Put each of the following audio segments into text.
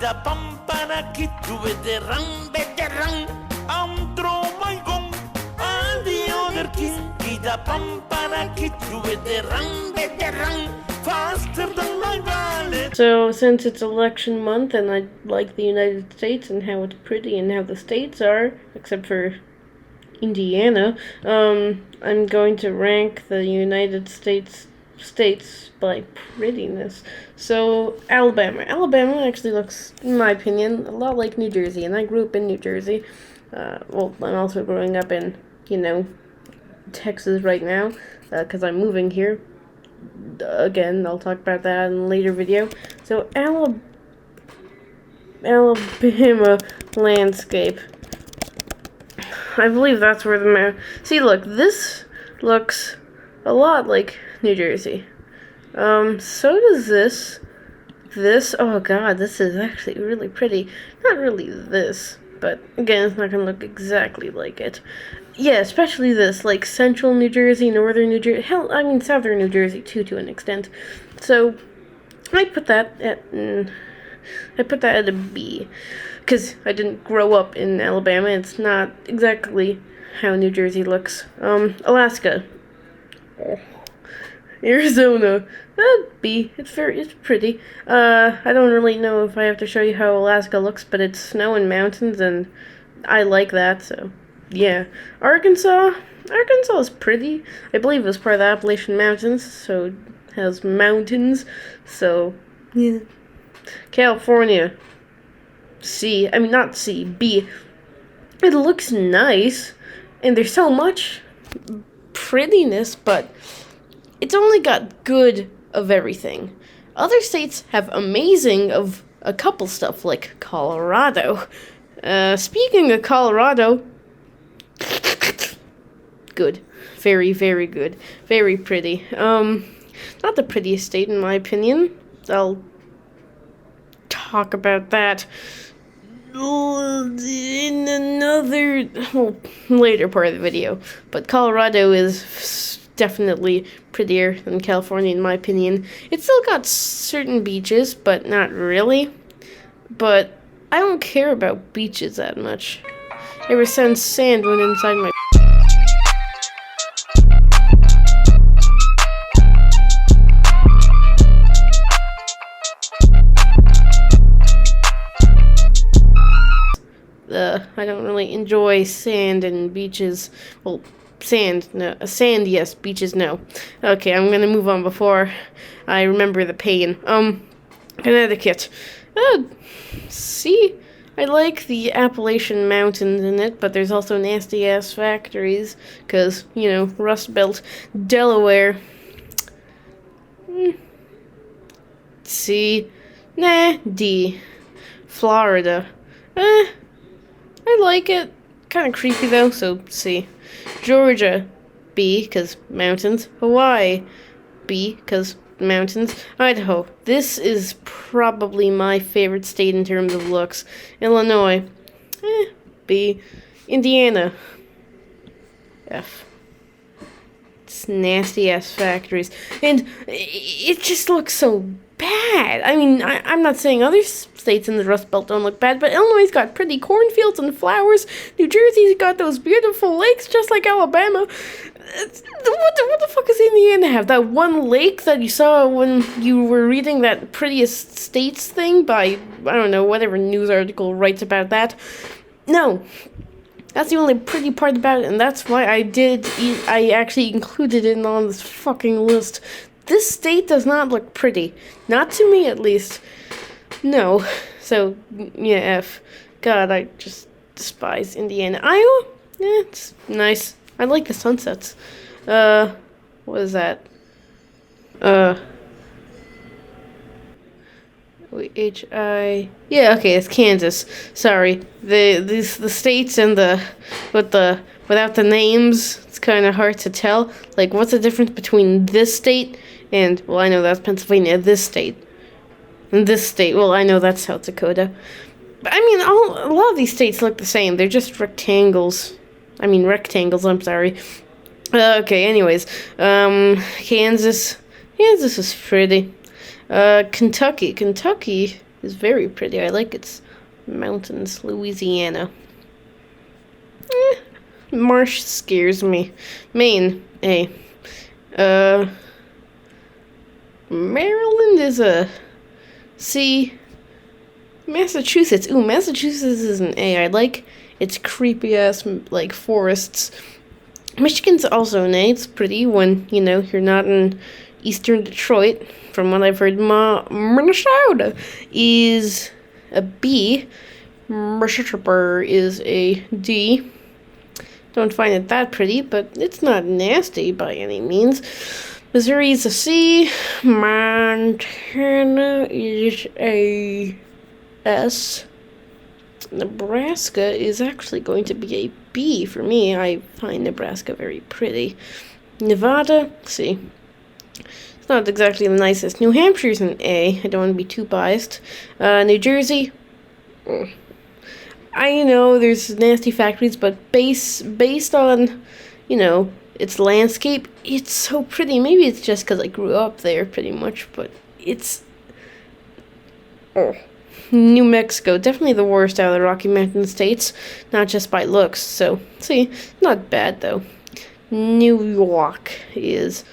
da pampana kittu veteran veteran antro my gong all the other king da pampana kittu veteran veteran faster than my wallet. So since it's election month and I like the United States and how it's pretty and how the states are, except for Indiana, I'm going to rank the United States by prettiness. So Alabama actually looks, in my opinion, a lot like New Jersey, and I grew up in New Jersey. Well, I'm also growing up in, Texas right now, because I'm moving here. Again, I'll talk about that in a later video. So Alabama landscape. I believe that's where the map. See, look, this looks a lot like New Jersey. So does this. This, oh god, this is actually really pretty. Not really this, but again, it's not gonna look exactly like it. Yeah, especially this, like central New Jersey, northern New Jersey, hell, I mean southern New Jersey too, to an extent. So I put that at a B, because I didn't grow up in Alabama. It's not exactly how New Jersey looks. Alaska. Arizona. B. It's pretty. I don't really know if I have to show you how Alaska looks, but it's snow and mountains, and I like that, so yeah. Arkansas is pretty. I believe it was part of the Appalachian Mountains, so it has mountains, so yeah. California. C. I mean, not C. B. It looks nice, and there's so much prettiness, but it's only got good of everything. Other states have amazing of a couple stuff, like Colorado. Speaking of Colorado, good. Very, very good. Very pretty. Not the prettiest state in my opinion. I'll talk about that in another, later part of the video. But Colorado is definitely prettier than California in my opinion. It's still got certain beaches, but not really. But I don't care about beaches that much. Ever since sand went inside my I don't really enjoy sand and beaches. Well, sand, no. Sand, yes. Beaches, no. Okay, I'm gonna move on before I remember the pain. Connecticut. See? I like the Appalachian Mountains in it, but there's also nasty-ass factories, because, Rust Belt. Delaware. C. Nah, D. Florida. I like it. Kind of creepy though, so C. Georgia, B, because mountains. Hawaii, B, because mountains. Idaho. This is probably my favorite state in terms of looks. Illinois, B. Indiana, F. It's nasty ass factories, and it just looks so bad. I mean, I'm not saying other states in the Rust Belt don't look bad, but Illinois' got pretty cornfields and flowers. New Jersey's got those beautiful lakes, just like Alabama. What the fuck does Indiana have? That one lake that you saw when you were reading that prettiest states thing by, I don't know, whatever news article writes about that? No. That's the only pretty part about it, and that's why I actually included it on this fucking list. This state does not look pretty. Not to me, at least. No. So, yeah, F. God, I just despise Indiana. Iowa? Yeah, it's nice. I like the sunsets. What is that? Yeah, okay, it's Kansas. Sorry. The states and without the names, it's kind of hard to tell. Like, what's the difference between this state and, well, I know that's Pennsylvania, this state. And this state, well, I know that's South Dakota. But, I mean, a lot of these states look the same. They're just rectangles. I'm sorry. Okay, anyways. Kansas is pretty. Kentucky is very pretty. I like its mountains. Louisiana. Marsh scares me. Maine, A. Maryland is a C. Massachusetts. Ooh, Massachusetts is an A. I like its creepy ass like forests. Michigan's also an A. It's pretty when, you know, you're not in eastern Detroit. From what I've heard, Minnesota is a B. Mississippi is a D. Don't find it that pretty, but it's not nasty by any means. Missouri is a C. Montana is a S. Nebraska is actually going to be a B for me. I find Nebraska very pretty. Nevada, C. It's not exactly the nicest. New Hampshire's an A. I don't want to be too biased. New Jersey. I know there's nasty factories, but based on, you know, its landscape, it's so pretty. Maybe it's just because I grew up there pretty much, but it's... New Mexico, definitely the worst out of the Rocky Mountain states, not just by looks, so, see, not bad though. New York is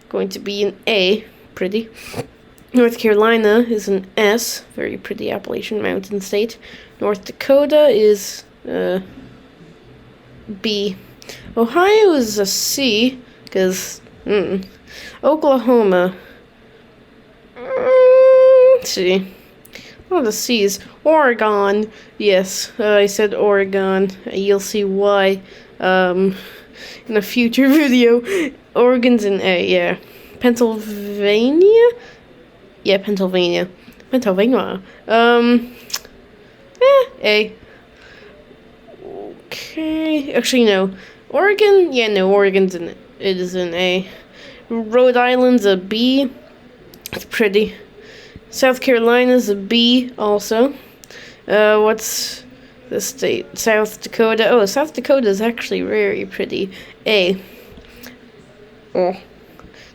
going to be an A, pretty. North Carolina is an S, very pretty Appalachian Mountain state. North Dakota is B. Ohio is a C, because, Oklahoma, C. Oh, the C's. Oregon. Yes, I said Oregon. You'll see why in a future video. Oregon's an A, yeah. Pennsylvania? Yeah, Pennsylvania. A. Okay. Actually, no. Oregon? Yeah, no, Oregon's it is an A. Rhode Island's a B. It's pretty. South Carolina's a B also. What's the state? South Dakota. Oh, South Dakota is actually very pretty. A.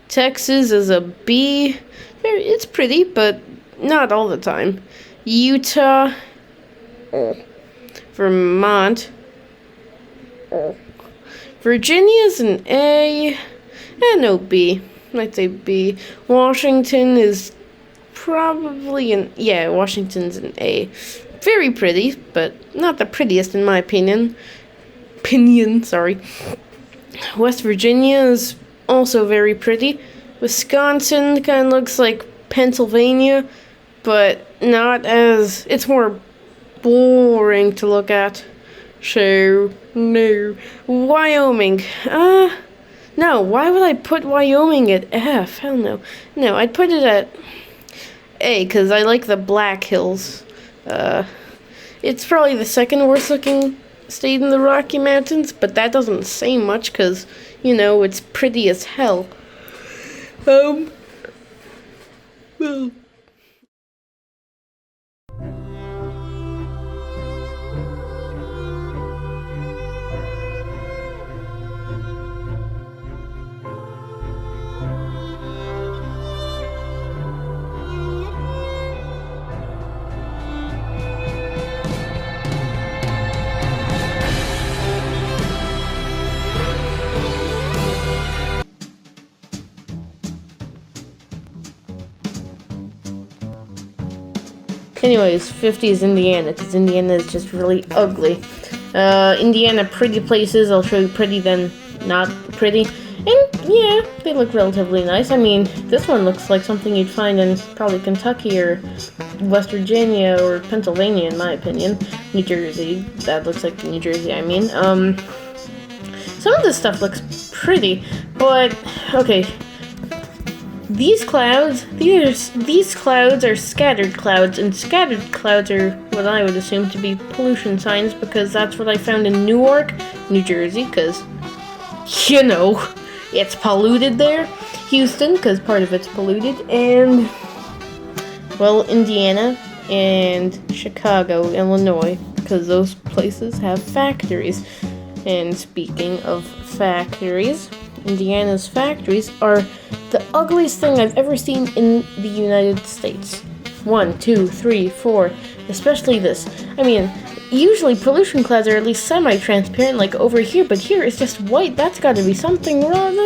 Texas is a B. It's pretty, but not all the time. Utah. Vermont. Virginia's an A. No, B. I'd say B. Washington is probably an... Yeah, Washington's an A. Very pretty, but not the prettiest in my opinion. Sorry. West Virginia is also very pretty. Wisconsin kind of looks like Pennsylvania, but not as... It's more boring to look at. So, no. Wyoming. No, why would I put Wyoming at F? Hell no. No, I'd put it at A, because I like the Black Hills. It's probably the second worst looking state in the Rocky Mountains, but that doesn't say much, because, you know, it's pretty as hell. Well... Anyways, 50 is Indiana, because Indiana is just really ugly. Indiana pretty places, I'll show you pretty then not pretty. And, yeah, they look relatively nice. I mean, this one looks like something you'd find in probably Kentucky or West Virginia or Pennsylvania, in my opinion. New Jersey, that looks like New Jersey, I mean. Some of this stuff looks pretty, but, okay. These clouds are scattered clouds, and scattered clouds are what I would assume to be pollution signs, because that's what I found in Newark, New Jersey, because, you know, it's polluted there. Houston, because part of it's polluted, and, well, Indiana and Chicago, Illinois, because those places have factories. And speaking of factories, Indiana's factories are the ugliest thing I've ever seen in the United States. 1, 2, 3, 4. Especially this. I mean, usually pollution clouds are at least semi-transparent, like over here, but here it's just white. That's got to be something wrong.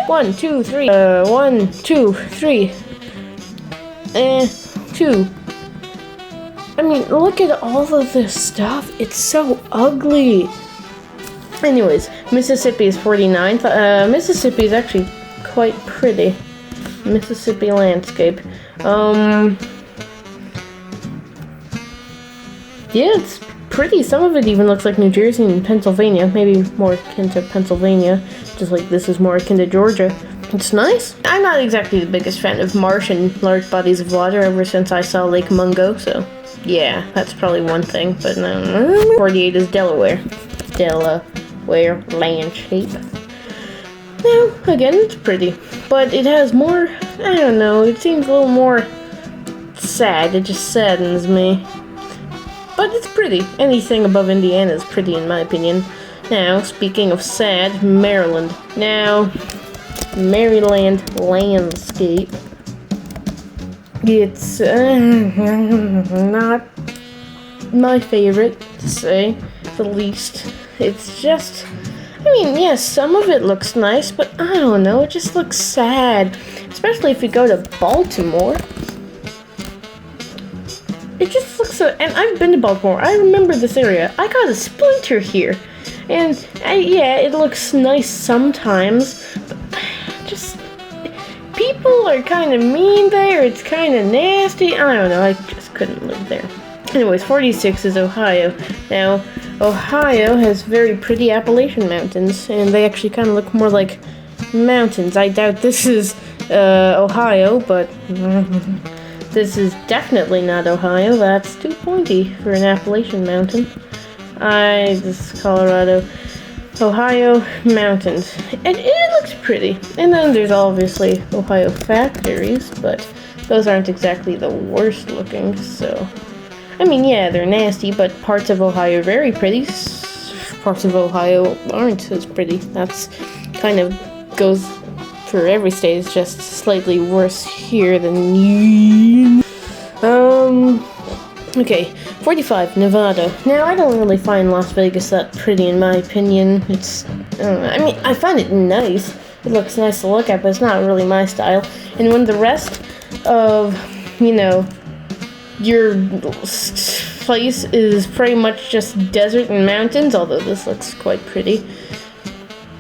1, 2, 3. 1, 2, 3. 2. I mean, look at all of this stuff. It's so ugly. Anyways, Mississippi is 49th. Mississippi is actually quite pretty. Mississippi landscape. Yeah, it's pretty. Some of it even looks like New Jersey and Pennsylvania. Maybe more akin to Pennsylvania. Just like this is more akin to Georgia. It's nice. I'm not exactly the biggest fan of marsh and large bodies of water ever since I saw Lake Mungo, so yeah, that's probably one thing. But no. 48 is Delaware. Delaware landscape. Now, again, it's pretty. But it has more, I don't know, it seems a little more sad. It just saddens me. But it's pretty. Anything above Indiana is pretty in my opinion. Now, speaking of sad, Maryland. Now, Maryland landscape. It's not my favorite, to say the least. It's just, I mean, yes, some of it looks nice, but I don't know, it just looks sad. Especially if you go to Baltimore. It just looks so, and I've been to Baltimore. I remember this area. I got a splinter here. And, yeah, it looks nice sometimes, but just, people are kind of mean there. It's kind of nasty. I don't know. I just couldn't live there. Anyways, 46 is Ohio. Now, Ohio has very pretty Appalachian Mountains, and they actually kind of look more like mountains. I doubt this is Ohio, but this is definitely not Ohio. That's too pointy for an Appalachian Mountain. This is Colorado. Ohio mountains. And it looks pretty. And then there's obviously Ohio factories, but those aren't exactly the worst looking, so. I mean, yeah, they're nasty, but parts of Ohio are very pretty. Parts of Ohio aren't as pretty. That's kind of goes for every state. It's just slightly worse here than you. Okay, 45, Nevada. Now, I don't really find Las Vegas that pretty in my opinion. It's, I mean, I find it nice. It looks nice to look at, but it's not really my style. And when the rest of, you know, your place is pretty much just desert and mountains, although this looks quite pretty.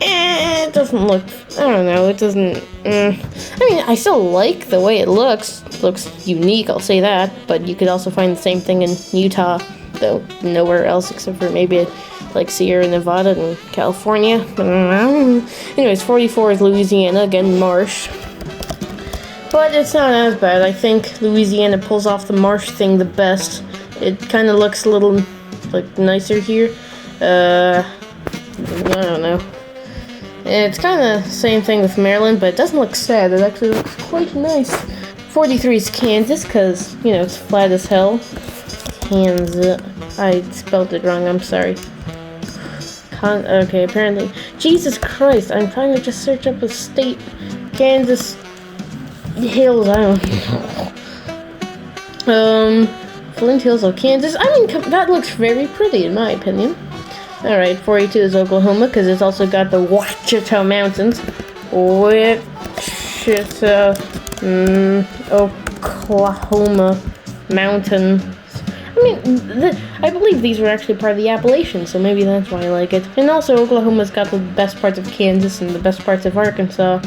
It doesn't look, I don't know, it doesn't, I mean, I still like the way it looks. It looks unique, I'll say that, but you could also find the same thing in Utah, though nowhere else except for maybe like Sierra Nevada and California. Anyways, 44 is Louisiana, again, marsh. But it's not as bad. I think Louisiana pulls off the marsh thing the best. It kind of looks a little, like, nicer here. I don't know. It's kind of the same thing with Maryland, but it doesn't look sad. It actually looks quite nice. 43 is Kansas, because, you know, it's flat as hell. Kansas. I spelled it wrong, I'm sorry. Okay, apparently. Jesus Christ, I'm trying to just search up a state. Kansas Hills, I don't know. Flint Hills of Kansas. I mean, that looks very pretty in my opinion. Alright, 42 is Oklahoma, because it's also got the Ouachita Mountains. Ouachita, Oklahoma Mountains. I mean, I believe these were actually part of the Appalachians, so maybe that's why I like it. And also, Oklahoma's got the best parts of Kansas and the best parts of Arkansas.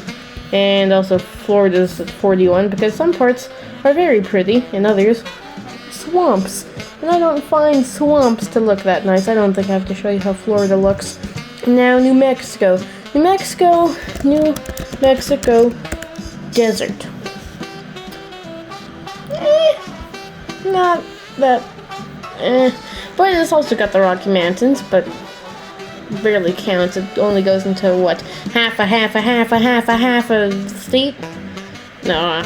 And also, Florida's at 41, because some parts are very pretty, and others, swamps. And I don't find swamps to look that nice. I don't think I have to show you how Florida looks. Now, New Mexico. New Mexico, desert. Not that, But it's also got the Rocky Mountains, but barely counts. It only goes into, what, half a state? No,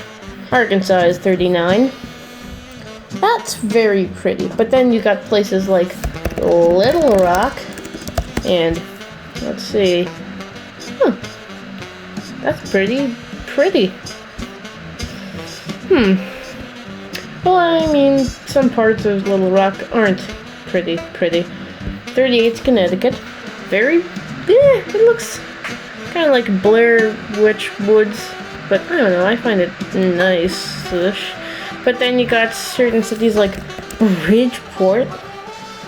Arkansas is 39. That's very pretty. But then you got places like Little Rock and, let's see, that's pretty. Well, I mean, some parts of Little Rock aren't pretty. 38's Connecticut. Very, yeah, it looks kind of like Blair Witch Woods, but I don't know, I find it nice-ish. But then you got certain cities like Bridgeport,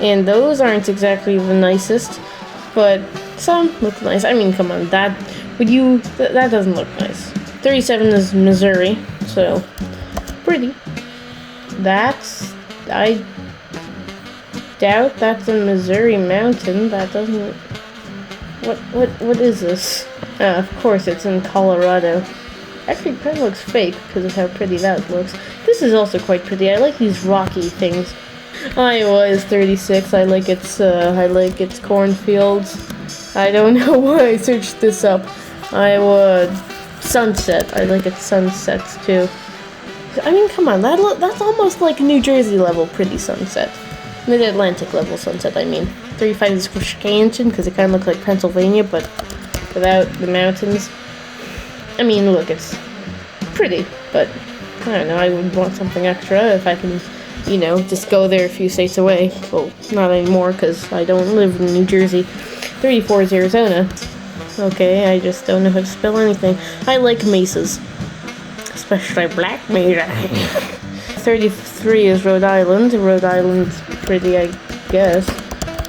and those aren't exactly the nicest, but some look nice. I mean, come on, that doesn't look nice. 37 is Missouri, so pretty. I doubt that's a Missouri mountain. That doesn't. What is this? Of course, it's in Colorado. Actually, it kind of looks fake because of how pretty that looks. This is also quite pretty. I like these rocky things. Iowa is 36. I like its cornfields. I don't know why I searched this up. Iowa sunset. I like its sunsets too. I mean, come on, that's almost like New Jersey level pretty sunset. Mid-Atlantic level sunset, I mean. 35 is Wisconsin because it kind of looks like Pennsylvania, but without the mountains. I mean, look, it's pretty, but I don't know, I would want something extra if I can, just go there a few states away. Well, not anymore because I don't live in New Jersey. 34 is Arizona. Okay, I just don't know how to spell anything. I like mesas, especially Black Mesa. 33 is Rhode Island. Rhode Island's pretty, I guess.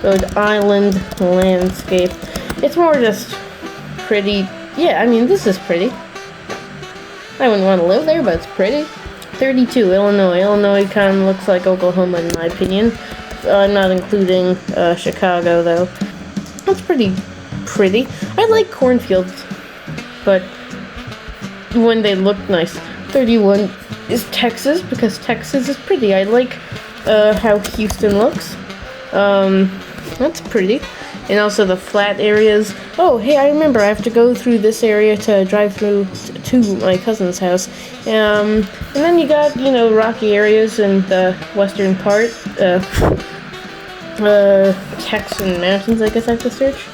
Rhode Island landscape. It's more just pretty. Yeah, I mean, this is pretty. I wouldn't want to live there, but it's pretty. 32, Illinois. Illinois kind of looks like Oklahoma in my opinion. I'm not including Chicago, though. That's pretty. I like cornfields, but when they look nice. 31 is Texas, because Texas is pretty. I like how Houston looks. That's pretty. And also the flat areas. Oh, hey, I remember I have to go through this area to drive through to my cousin's house. And then you got, rocky areas in the western part. Texan mountains, I guess I have to search.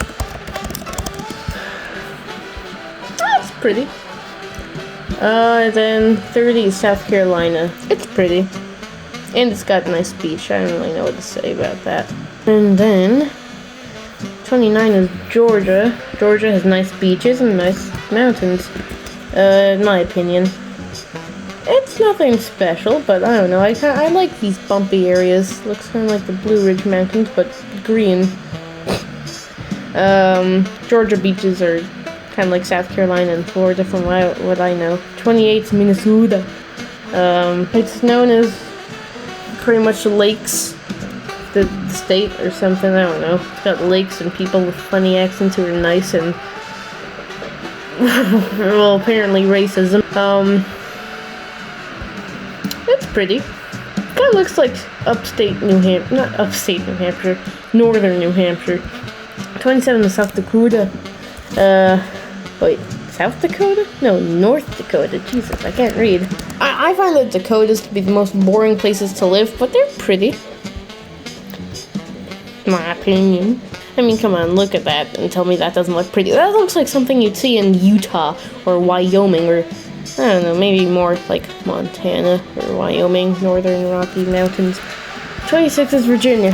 That's pretty. Then 30 is South Carolina. It's pretty. And it's got a nice beach. I don't really know what to say about that. And then 29 is Georgia. Georgia has nice beaches and nice mountains. In my opinion. It's nothing special, but I don't know. I like these bumpy areas. Looks kind of like the Blue Ridge Mountains, but green. Georgia beaches are kind of like South Carolina and Florida from what I know. 28 is Minnesota. It's known as pretty much lakes. The state or something, I don't know. It's got lakes and people with funny accents who are nice and well, apparently racism. It's pretty. Kind of looks like upstate New Hampshire, not upstate New Hampshire, northern New Hampshire. 27 is South Dakota. Wait, South Dakota? No, North Dakota. Jesus, I can't read. I find the Dakotas to be the most boring places to live, but they're pretty. My opinion. I mean, come on, look at that and tell me that doesn't look pretty. That looks like something you'd see in Utah or Wyoming or, I don't know, maybe more like Montana or Wyoming, northern Rocky Mountains. 26 is Virginia.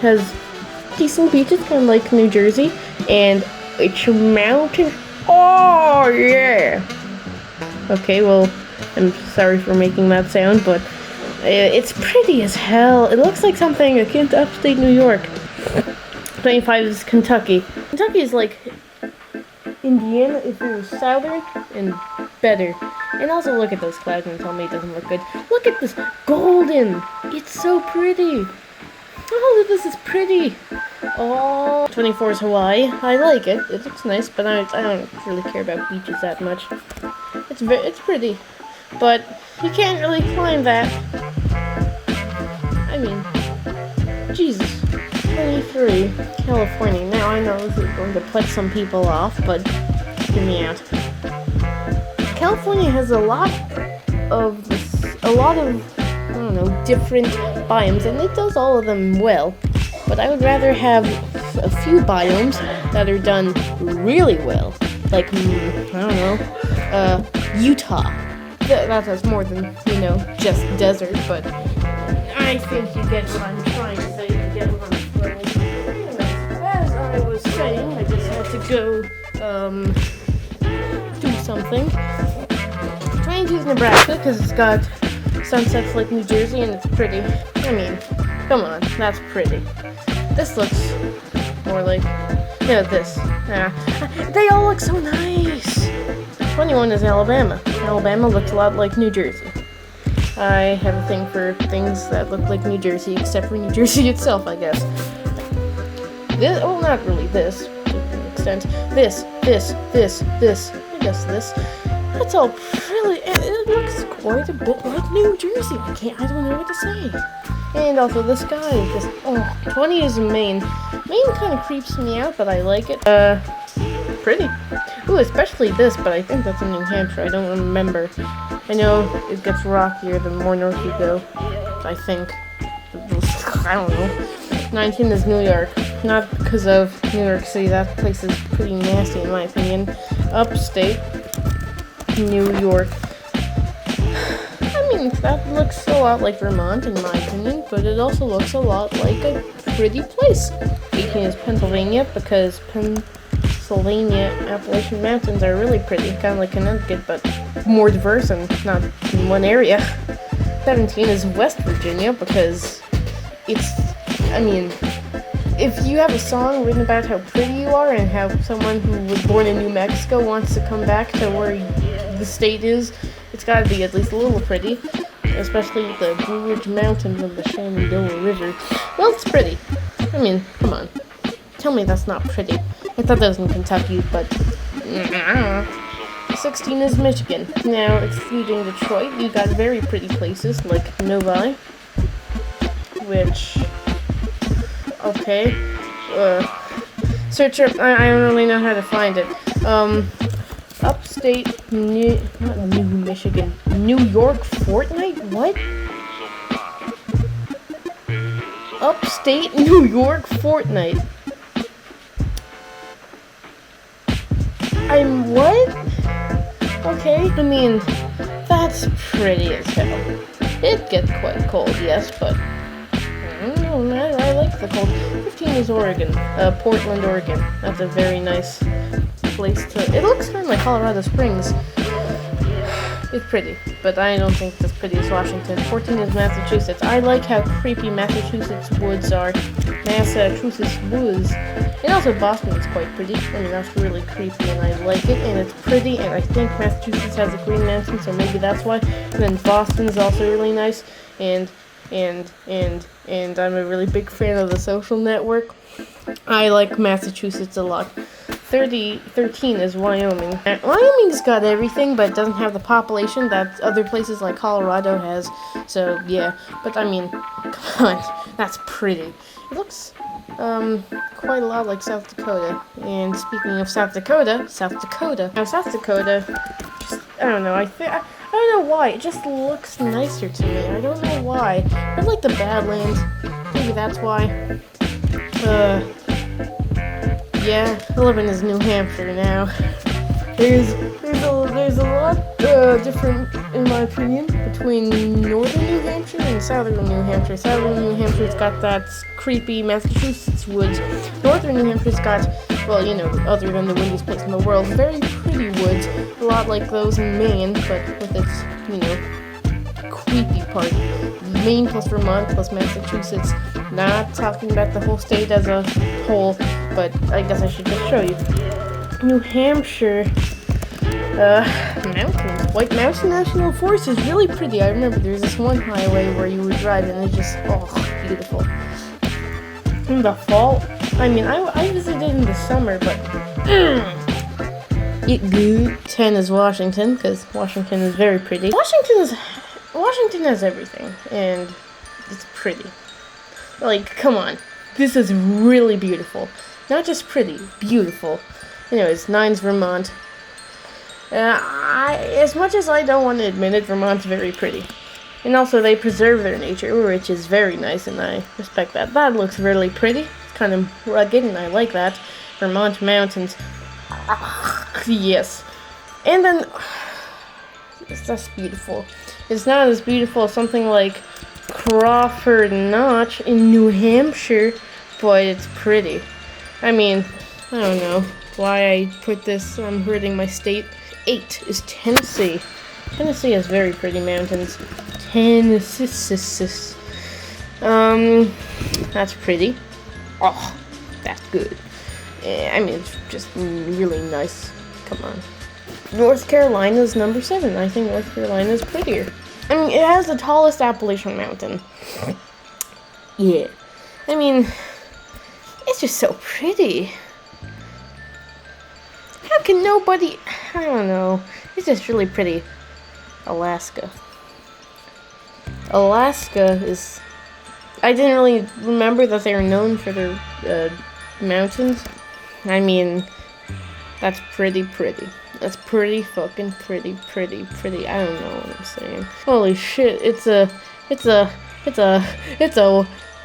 Has decent beaches, kind of like New Jersey, and it's a mountain. Oh, yeah! Okay, well, I'm sorry for making that sound, but it's pretty as hell. It looks like something akin to upstate New York. 25 is Kentucky. Kentucky is like Indiana if it was southern and better. And also look at those clouds and tell me it doesn't look good. Look at this golden. It's so pretty. Oh, this is pretty. Oh, 24 is Hawaii. I like it. It looks nice, but I don't really care about beaches that much. It's pretty, but you can't really climb that. I mean, Jesus. 23, California. Now I know this is going to put some people off, but hear me out. California has a lot of I don't know, different biomes, and it does all of them well. But I would rather have a few biomes that are done really well, like I don't know, Utah. That has more than just desert, but I think you get what I'm trying to say. You get what I'm saying. Anyways, as I was saying, I just had to go, do something. Trying to use Nebraska because it's got sunsets like New Jersey and it's pretty. I mean, come on, that's pretty. This looks more like, this. They all look so nice. 21 is Alabama. Alabama looks a lot like New Jersey. I have a thing for things that look like New Jersey, except for New Jersey itself, I guess. This, oh, not really this, to an extent. This. I guess this. That's all really, it looks quite a bit like New Jersey. I don't know what to say. And also this guy, 20 is Maine. Maine kind of creeps me out, but I like it. Pretty. Ooh, especially this, but I think that's in New Hampshire. I don't remember. I know it gets rockier the more north you go. I think. I don't know. 19 is New York. Not because of New York City. That place is pretty nasty in my opinion. Upstate New York. I mean, that looks a lot like Vermont in my opinion, but it also looks a lot like a pretty place. 18 is Pennsylvania because Pennsylvania Appalachian Mountains are really pretty, kind of like Connecticut, but more diverse and not in one area. 17 is West Virginia because it's, I mean, if you have a song written about how pretty you are and how someone who was born in New Mexico wants to come back to where the state is, it's gotta be at least a little pretty, especially with the Blue Ridge Mountains and the Shenandoah River. Well, it's pretty. I mean, come on. Tell me that's not pretty. I thought that was in Kentucky, but 16 is Michigan. Now, excluding Detroit, you got very pretty places like Novi, which, okay, search up, I don't really know how to find it. Upstate, not New Michigan, New York Fortnite? What? Upstate New York Fortnite. What? Okay, I mean, that's pretty as hell. It gets quite cold, yes, but I don't know, I like the cold. 15 is Oregon, Portland, Oregon. That's a very nice place to, it looks kind of like Colorado Springs. It's pretty, but I don't think it's as pretty as Washington. 14 is Massachusetts. I like how creepy Massachusetts woods are. Massachusetts woods. And also Boston is quite pretty. I mean, that's really creepy and I like it. And it's pretty, and I think Massachusetts has a Green Mountain, so maybe that's why. And then Boston's also really nice. And I'm a really big fan of The Social Network. I like Massachusetts a lot. 13 is Wyoming. Wyoming's got everything, but it doesn't have the population that other places like Colorado has. So, yeah. But, I mean, come on. That's pretty. It looks, quite a lot like South Dakota. And speaking of South Dakota. Now, South Dakota, just, I don't know, I don't know why. It just looks nicer to me. I don't know why. I like the Badlands. Maybe that's why. Yeah, I live in New Hampshire now. There's a lot different, in my opinion, between northern New Hampshire and southern New Hampshire. Southern New Hampshire's got that creepy Massachusetts woods. Northern New Hampshire's got, well, you know, other than the windiest place in the world, very pretty woods, a lot like those in Maine, but with its, you know, creepy part. Maine plus Vermont plus Massachusetts. Not talking about the whole state as a whole, but I guess I should just show you. New Hampshire, mountains. White Mountain National Forest is really pretty. I remember there's this one highway where you would drive and it's just, beautiful. In the fall, I mean, I visited in the summer, but it good. 10 is Washington, because Washington is very pretty. Washington has everything, and it's pretty. Like, come on. This is really beautiful. Not just pretty, beautiful. Anyways, 9's Vermont. As much as I don't want to admit it, Vermont's very pretty. And also, they preserve their nature, which is very nice, and I respect that. That looks really pretty. It's kind of rugged, and I like that. Vermont mountains. Yes. And then, it's just beautiful. It's not as beautiful as something like Crawford Notch in New Hampshire, but it's pretty. I mean, I don't know why I put this. I'm hurting my state. 8 is Tennessee. Tennessee has very pretty mountains. Tennessee. That's pretty. Oh, that's good. I mean, it's just really nice. Come on. North Carolina's number 7. I think North Carolina's prettier. I mean, it has the tallest Appalachian mountain. Yeah. I mean, it's just so pretty. How can nobody... I don't know. It's just really pretty. Alaska. Alaska is... I didn't really remember that they were known for their mountains. I mean, that's pretty. That's pretty fucking pretty. I don't know what I'm saying. Holy shit,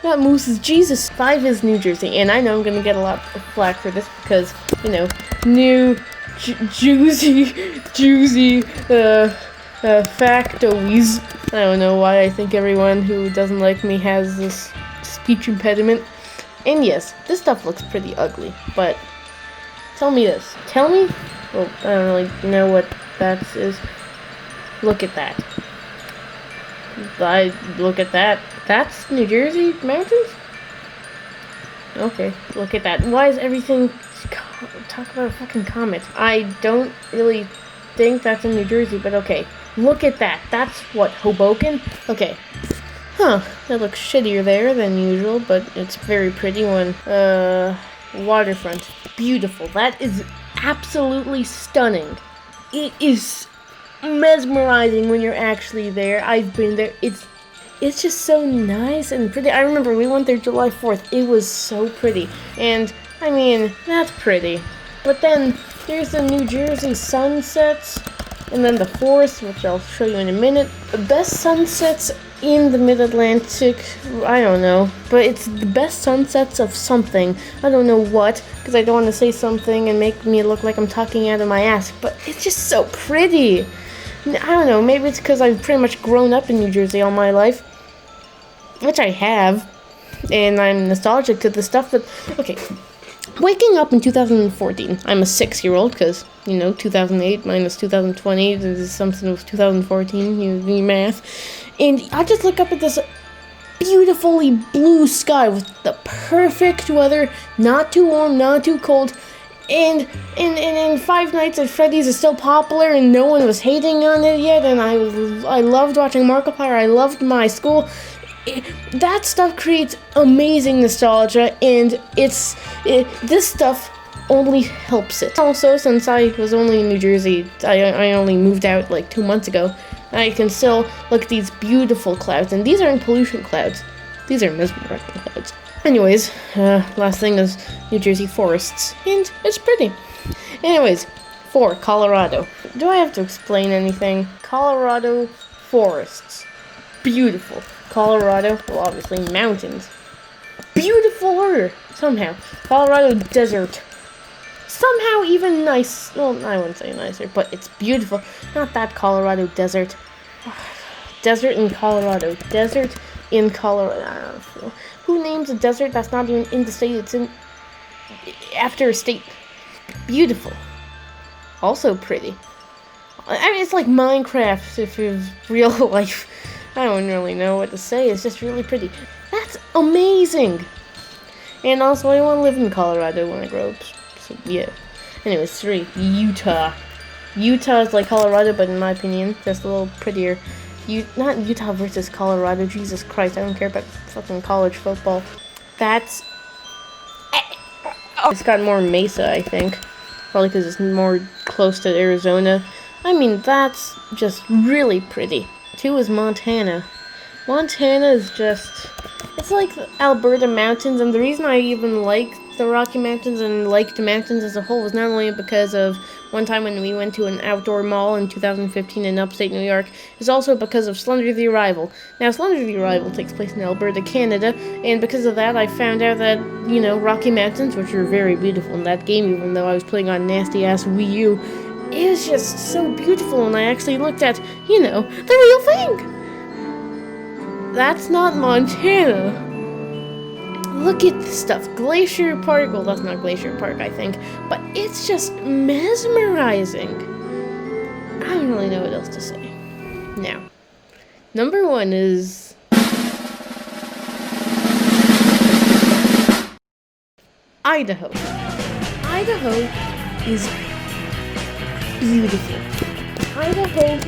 that moose is Jesus. 5 is New Jersey, and I know I'm gonna get a lot of flack for this because, you know, juicy, factoids. I don't know why I think everyone who doesn't like me has this speech impediment. And yes, this stuff looks pretty ugly, but tell me this. Tell me, well, I don't really know what that is. Look at that. Look at that. That's New Jersey mountains? Okay, look at that. Why is everything talk about a fucking comet? I don't really think that's in New Jersey, but okay. Look at that. That's what, Hoboken? Okay. Huh, that looks shittier there than usual, but it's very pretty one. Waterfront. Beautiful. That is absolutely stunning. It is mesmerizing when you're actually there. I've been there. It's just so nice and pretty. I remember we went there July 4th. It was so pretty. And, I mean, that's pretty. But then, there's the New Jersey sunsets, and then the forest, which I'll show you in a minute. The best sunsets in the Mid-Atlantic, I don't know. But it's the best sunsets of something. I don't know what, because I don't want to say something and make me look like I'm talking out of my ass. But it's just so pretty. I don't know, maybe it's because I've pretty much grown up in New Jersey all my life. Which I have, and I'm nostalgic to the stuff, but, okay. Waking up in 2014, I'm a 6-year-old, because, you know, 2008 minus 2020 is something with 2014, you math. And I just look up at this beautifully blue sky with the perfect weather, not too warm, not too cold. And Five Nights at Freddy's is still popular and no one was hating on it yet, and I loved watching Markiplier, I loved my school. That stuff creates amazing nostalgia, and this stuff only helps it. Also, since I was only in New Jersey, I only moved out like 2 months ago, I can still look at these beautiful clouds, and these aren't pollution clouds. These are mesmerizing clouds. Anyways, last thing is New Jersey forests, and it's pretty. Anyways, 4, Colorado. Do I have to explain anything? Colorado forests. Beautiful. Colorado, well, obviously mountains. Beautifuler, somehow. Colorado desert. Somehow even nice. Well, I wouldn't say nicer, but it's beautiful. Not that Colorado desert. Desert in Colorado. Desert in Colorado. I don't know. Who names a desert that's not even in the state? It's in after a state. Beautiful. Also pretty. I mean, it's like Minecraft if it was real life. I don't really know what to say. It's just really pretty. That's amazing. And also, I want to live in Colorado when I grow up. So, yeah. Anyways, 3, Utah. Utah is like Colorado, but in my opinion, just a little prettier. Not Utah versus Colorado. Jesus Christ, I don't care about fucking college football. That's... It's got more Mesa, I think. Probably because it's more close to Arizona. I mean, that's just really pretty. 2 is Montana. Montana is just... It's like the Alberta mountains, and the reason I even like the Rocky Mountains and liked the mountains as a whole was not only because of one time when we went to an outdoor mall in 2015 in upstate New York, it's also because of Slender the Arrival. Now, Slender the Arrival takes place in Alberta, Canada, and because of that, I found out that, you know, Rocky Mountains, which are very beautiful in that game, even though I was playing on nasty-ass Wii U, is just so beautiful, and I actually looked at, you know, the real thing. That's not Montana. Look at this stuff. Glacier Park. Well, that's not Glacier Park, I think. But it's just mesmerizing. I don't really know what else to say. Now, number 1 is Idaho. Idaho is beautiful. Idaho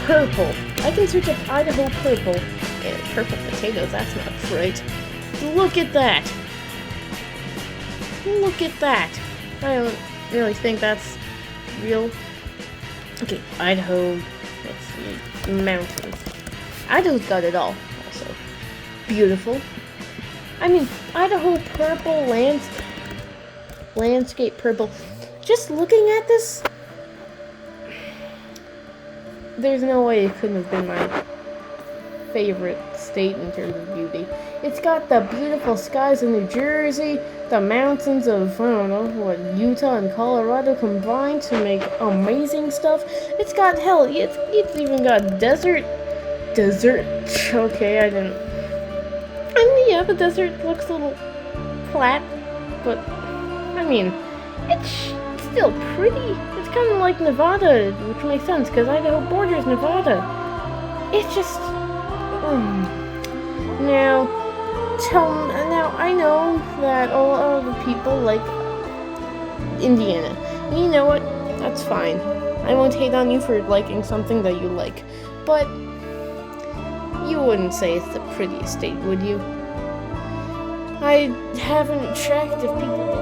purple. I can search up Idaho purple. And purple potatoes, that's not right. Look at that. Look at that. I don't really think that's real. Okay, Idaho. Let's see. Mountains. Idaho's got it all, also. Beautiful. I mean, Idaho purple landscape purple. Just looking at this, there's no way it couldn't have been my favorite state in terms of beauty. It's got the beautiful skies of New Jersey, the mountains of, I don't know, what, Utah and Colorado combined to make amazing stuff. It's got, hell, it's even got desert. Okay, I didn't. I mean, yeah, the desert looks a little flat, but, I mean, it's still pretty. It's kind of like Nevada, which makes sense, because Idaho borders Nevada. It's just, Now, I know that a lot of people like Indiana. And you know what? That's fine. I won't hate on you for liking something that you like. But you wouldn't say it's the prettiest state, would you? I haven't checked if people did.